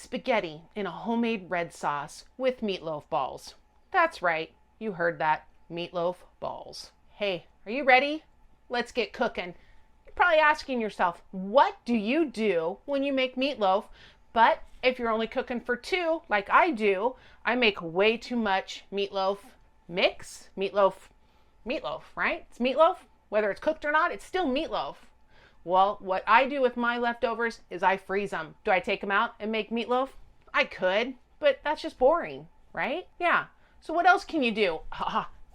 spaghetti in a homemade red sauce with meatloaf balls. That's right, you heard that, meatloaf balls. Hey, are you ready? Let's get cooking. You're probably asking yourself, what do you do when you make meatloaf? But if you're only cooking for two, like I do, I make way too much meatloaf mix. Meatloaf, right? It's meatloaf. Whether it's cooked or not, it's still meatloaf. Well, what I do with my leftovers is I freeze them. Do I take them out and make meatloaf? I could, but that's just boring, right? Yeah. So what else can you do?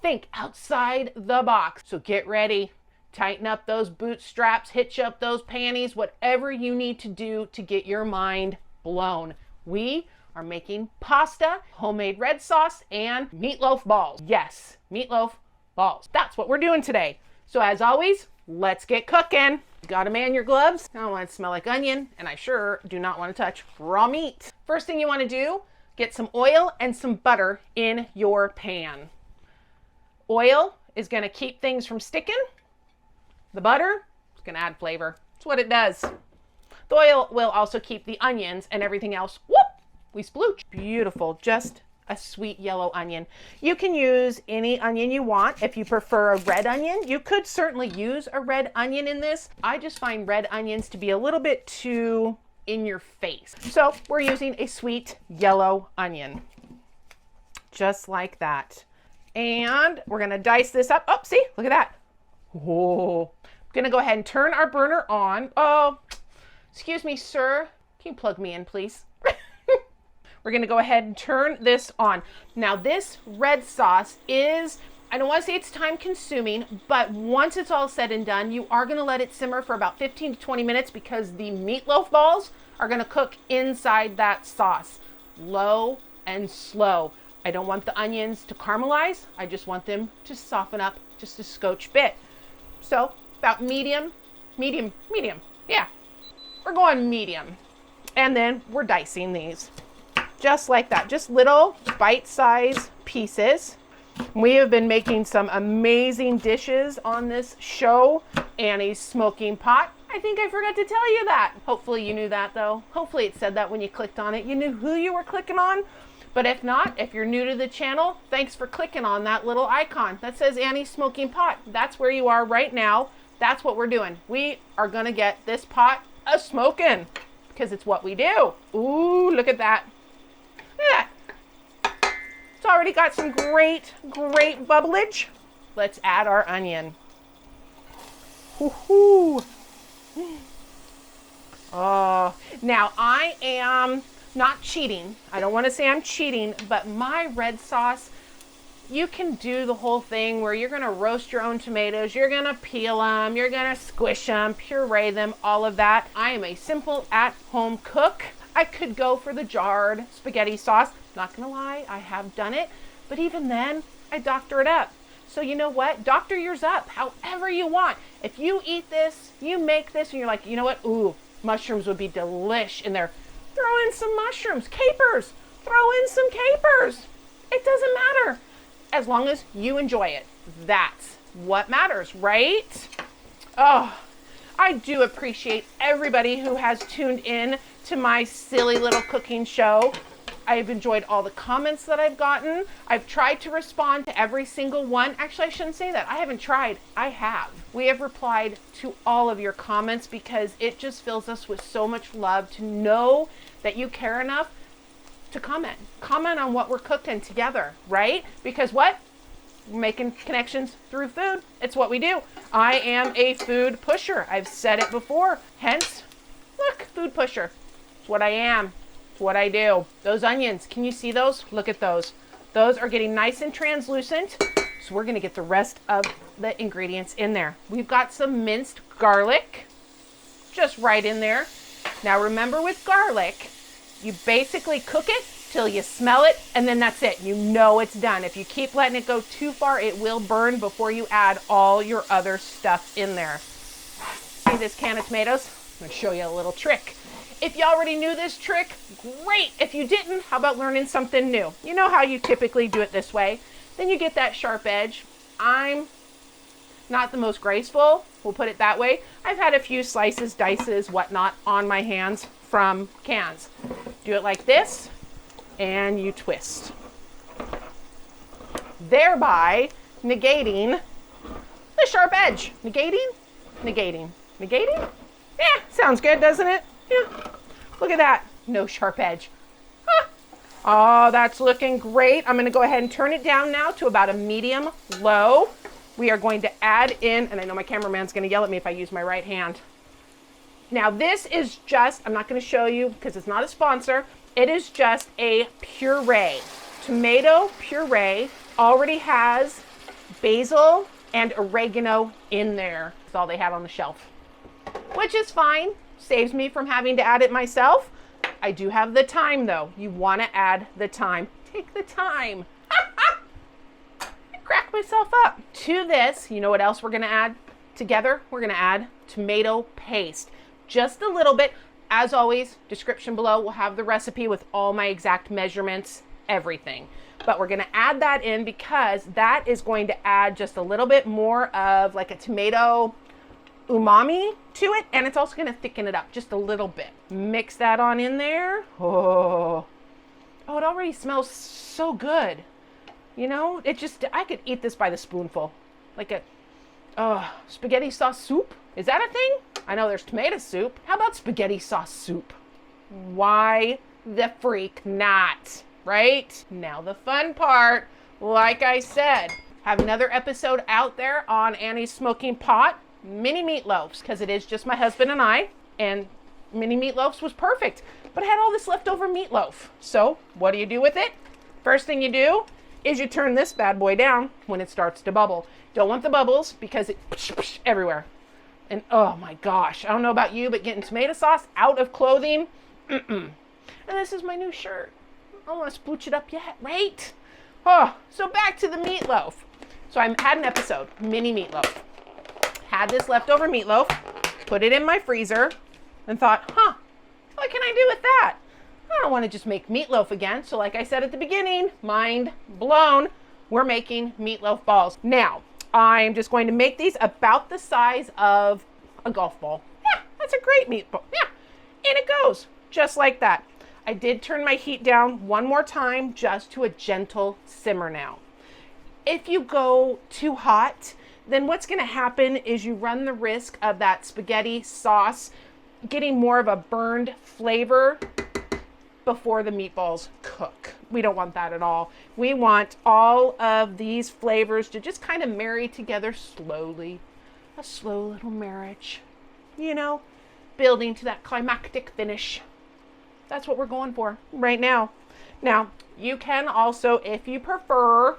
Think outside the box. So get ready. Tighten up those bootstraps, hitch up those panties, whatever you need to do to get your mind blown. We are making pasta, homemade red sauce, and meatloaf balls. Yes, meatloaf balls. That's what we're doing today. So as always, let's get cooking. You gotta man your gloves. I don't want it to smell like onion, and I sure do not want to touch raw meat. First thing you want to do, get some oil and some butter in your pan. Oil is gonna keep things from sticking. The butter is gonna add flavor. That's what it does. The oil will also keep the onions and everything else, whoop, we splooch. Beautiful, just a sweet yellow onion. You can use any onion you want. If you prefer a red onion, you could certainly use a red onion in this. I just find red onions to be a little bit too in your face. So we're using a sweet yellow onion, just like that. And we're gonna dice this up. Oh, see, look at that. Oh, I'm gonna go ahead and turn our burner on. Oh, excuse me, sir. Can you plug me in, please? We're gonna go ahead and turn this on. Now this red sauce is, I don't wanna say it's time consuming, but once it's all said and done, you are gonna let it simmer for about 15 to 20 minutes because the meatloaf balls are gonna cook inside that sauce. Low and slow. I don't want the onions to caramelize. I just want them to soften up just a scotch bit. So about medium. Yeah, we're going medium. And then we're dicing these. Just like that, just little bite-sized pieces. We have been making some amazing dishes on this show, Annie's Smoking Pot. I think I forgot to tell you that. Hopefully you knew that though. Hopefully it said that when you clicked on it. You knew who you were clicking on. But if not, if you're new to the channel, thanks for clicking on that little icon that says Annie's Smoking Pot. That's where you are right now. That's what we're doing. We are gonna get this pot a-smoking because it's what we do. Ooh, look at that. Look at that. It's already got some great bubblage. Let's add our onion. Woohoo. Oh, now I am not cheating. I don't want to say I'm cheating, but my red sauce, you can do the whole thing where you're going to roast your own tomatoes, you're going to peel them, you're going to squish them, puree them, all of that. I am a simple at-home cook. I could go for the jarred spaghetti sauce. Not going to lie, I have done it, but even then, I doctor it up. So you know what? Doctor yours up however you want. If you eat this, you make this, and you're like, you know what? Ooh, mushrooms would be delish in there. Throw in some mushrooms, capers. Throw in some capers. It doesn't matter. As long as you enjoy it. That's what matters, right? Oh, I do appreciate everybody who has tuned in to my silly little cooking show. I've enjoyed all the comments that I've gotten. I've tried to respond to every single one. Actually, I shouldn't say that. I haven't tried. I have. We have replied to all of your comments because it just fills us with so much love to know that you care enough to comment. Comment on what we're cooking together, right? Because what? We're making connections through food. It's what we do. I am a food pusher. I've said it before. Hence, look, food pusher. It's what I am. It's what I do. Those onions, can you see those? Look at those. Those are getting nice and translucent. So we're gonna get the rest of the ingredients in there. We've got some minced garlic, just right in there. Now remember with garlic, you basically cook it till you smell it, and then that's it. You know it's done. If you keep letting it go too far, it will burn before you add all your other stuff in there. See this can of tomatoes? I'm gonna show you a little trick. If you already knew this trick, great. If you didn't, how about learning something new? You know how you typically do it this way. Then you get that sharp edge. I'm not the most graceful, we'll put it that way. I've had a few slices, dices, whatnot on my hands from cans. Do it like this, and you twist, thereby negating the sharp edge. Negating. Yeah, sounds good, doesn't it? Yeah. Look at that. No sharp edge. Huh. Oh, that's looking great. I'm going to go ahead and turn it down now to about a medium low. We are going to add in, and I know my cameraman's going to yell at me if I use my right hand. Now this is just, I'm not going to show you because it's not a sponsor. It is just a puree. Tomato puree already has basil and oregano in there. That's all they have on the shelf, which is fine. Saves me from having to add it myself. I do have the thyme though. You want to add the thyme. Take the thyme. I crack myself up. To this, you know what else we're going to add together? We're going to add tomato paste. Just a little bit. As always, description below will have the recipe with all my exact measurements, everything. But we're going to add that in because that is going to add just a little bit more of like a tomato umami to it, and it's also going to thicken it up just a little bit. Mix that on in there. Oh, it already smells so good. You know, it just, I could eat this by the spoonful. Like a spaghetti sauce soup. Is that a thing? I know there's tomato soup. How about spaghetti sauce soup? Why the freak not? Right? Now the fun part, like I said, have another episode out there on Annie's Smoking Pot, mini meatloafs, because it is just my husband and I, and mini meatloafs was perfect, but I had all this leftover meatloaf. So what do you do with it? First thing you do is you turn this bad boy down when it starts to bubble. Don't want the bubbles because it everywhere. And oh my gosh, I don't know about you, but getting tomato sauce out of clothing, And this is my new shirt. I don't want to splooch it up yet, right? Oh, so back to the meatloaf. So I had an episode, mini meatloaf. Had this leftover meatloaf, put it in my freezer, and thought, what can I do with that? I don't want to just make meatloaf again. So like I said at the beginning, mind blown, we're making meatloaf balls. Now, I'm just going to make these about the size of a golf ball. Yeah, that's a great meatball. Yeah, and it goes just like that. I did turn my heat down one more time just to a gentle simmer now. If you go too hot, then what's going to happen is you run the risk of that spaghetti sauce getting more of a burned flavor before the meatballs cook. We don't want that at all. We want all of these flavors to just kind of marry together slowly. A slow little marriage, you know, building to that climactic finish. That's what we're going for right now. Now, you can also, if you prefer,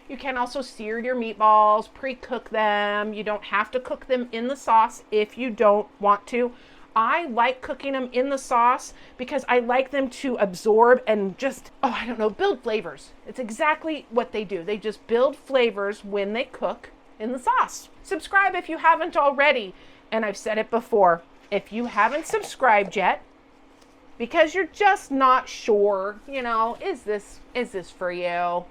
you can also sear your meatballs, pre-cook them. You don't have to cook them in the sauce if you don't want to. I like cooking them in the sauce because I like them to absorb and just, build flavors. It's exactly what they do. They just build flavors when they cook in the sauce. Subscribe if you haven't already. And I've said it before, if you haven't subscribed yet, because you're just not sure, is this for you?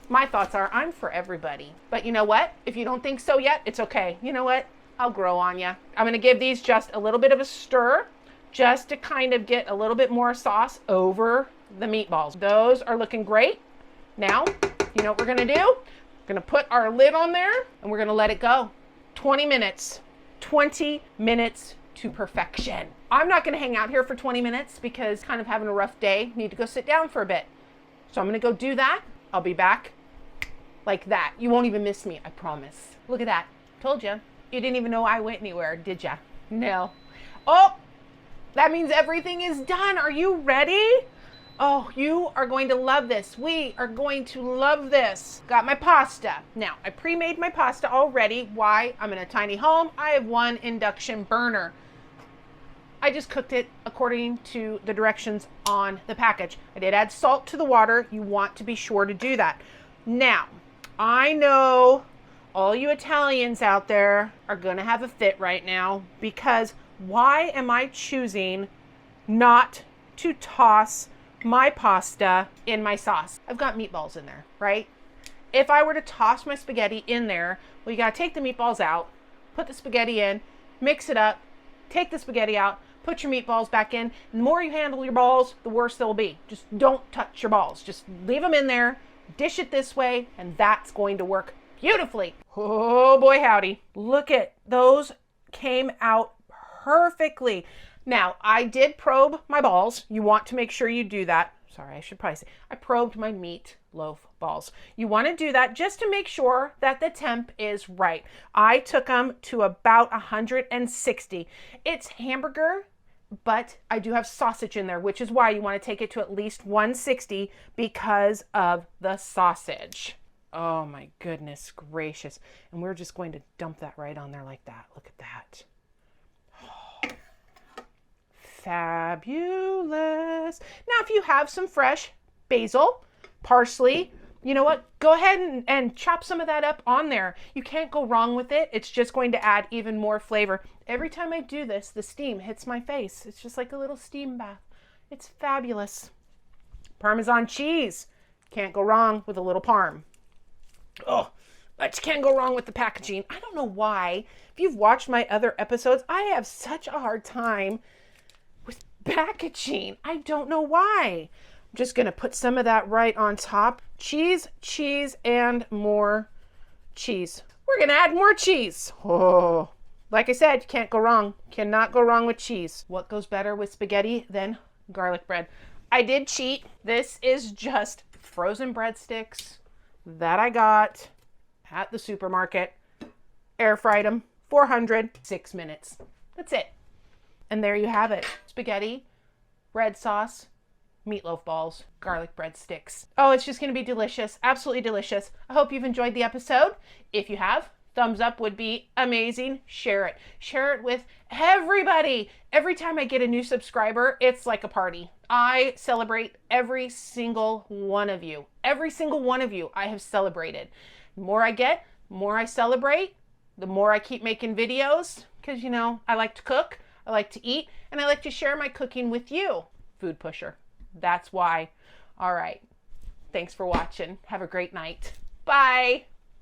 My thoughts are, I'm for everybody. But you know what? If you don't think so yet, it's okay. You know what? I'll grow on you. I'm going to give these just a little bit of a stir just to kind of get a little bit more sauce over the meatballs. Those are looking great. Now, you know what we're going to do? We're going to put our lid on there and we're going to let it go. 20 minutes. 20 minutes to perfection. I'm not going to hang out here for 20 minutes because kind of having a rough day. Need to go sit down for a bit. So I'm going to go do that. I'll be back like that. You won't even miss me, I promise. Look at that. Told you. You didn't even know I went anywhere, did ya? No. Oh, that means everything is done. Are you ready? Oh, you are going to love this. We are going to love this. Got my pasta. Now, I pre-made my pasta already. Why? I'm in a tiny home. I have one induction burner. I just cooked it according to the directions on the package. I did add salt to the water. You want to be sure to do that. Now, I know all you Italians out there are going to have a fit right now because why am I choosing not to toss my pasta in my sauce? I've got meatballs in there, right? If I were to toss my spaghetti in there, well, you got to take the meatballs out, put the spaghetti in, mix it up, take the spaghetti out, put your meatballs back in. The more you handle your balls, the worse they'll be. Just don't touch your balls. Just leave them in there, dish it this way, and that's going to work beautifully. Oh boy, howdy. Look at those, came out perfectly. Now, I did probe my balls. You want to make sure you do that. Sorry, I should probably say, I probed my meatloaf balls. You want to do that just to make sure that the temp is right. I took them to about 160. It's hamburger, but I do have sausage in there, which is why you want to take it to at least 160 because of the sausage. Oh my goodness gracious. And we're just going to dump that right on there like that. Look at that. Fabulous. Now, if you have some fresh basil, parsley, you know what? Go ahead and chop some of that up on there. You can't go wrong with it. It's just going to add even more flavor. Every time I do this, the steam hits my face. It's just like a little steam bath. It's fabulous. Parmesan cheese. Can't go wrong with a little parm. Oh, I just can't go wrong with the packaging. I don't know why. If you've watched my other episodes, I have such a hard time with packaging. I don't know why. I'm just going to put some of that right on top. Cheese, cheese, and more cheese. We're going to add more cheese. Oh, like I said, you can't go wrong. Cannot go wrong with cheese. What goes better with spaghetti than garlic bread? I did cheat. This is just frozen breadsticks that I got at the supermarket. Air fried them, 400, 6 minutes. That's it. And there you have it. Spaghetti, red sauce, meatloaf balls, garlic breadsticks. Oh, it's just going to be delicious. Absolutely delicious. I hope you've enjoyed the episode. If you have, thumbs up would be amazing. Share it. Share it with everybody. Every time I get a new subscriber, it's like a party. I celebrate every single one of you. Every single one of you I have celebrated. The more I get, the more I celebrate, the more I keep making videos because, you know, I like to cook. I like to eat, and I like to share my cooking with you. Food pusher. That's why. All right. Thanks for watching. Have a great night. Bye.